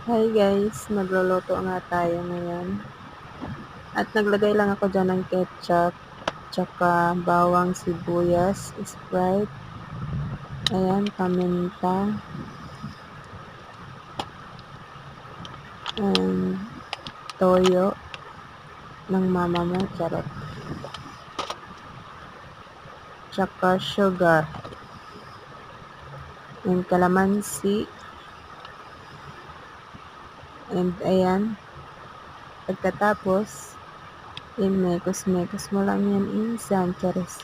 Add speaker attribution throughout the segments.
Speaker 1: Hi guys, magluluto nga tayo ngayon. At naglagay lang ako dyan ng ketchup, tsaka bawang sibuyas, Sprite, ayan, paminta, and toyo ng mama mo, charot. Tsaka sugar, and kalamansi, and ayan, pagkatapos, mekos-mekos mo lang yan insan, charis.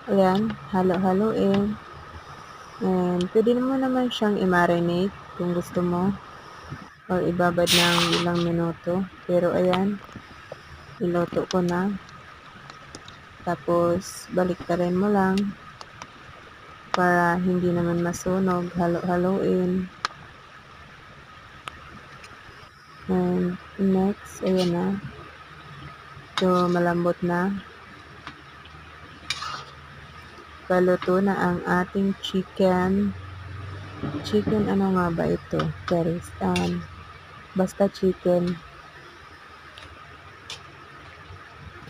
Speaker 1: Ayan, halo-haloin. And pwede mo naman siyang i-marinate kung gusto mo or ibabad ng ilang minuto. Pero ayan, iluto ko na. Tapos baliktarin mo lang para hindi naman masunog. Halo-haloin. And next, ayan na. So malambot na. Paluto na ang ating chicken. Chicken ano nga ba ito? Charis. Basta chicken.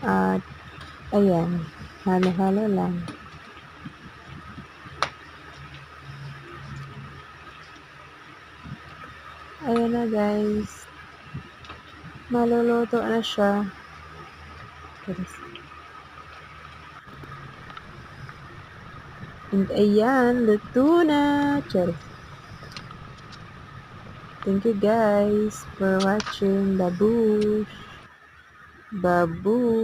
Speaker 1: At ayan, halo-halo lang. Ayan na guys. Maluluto na siya. And ayan, luto na. Charis. Thank you guys for watching. Babush. Babush.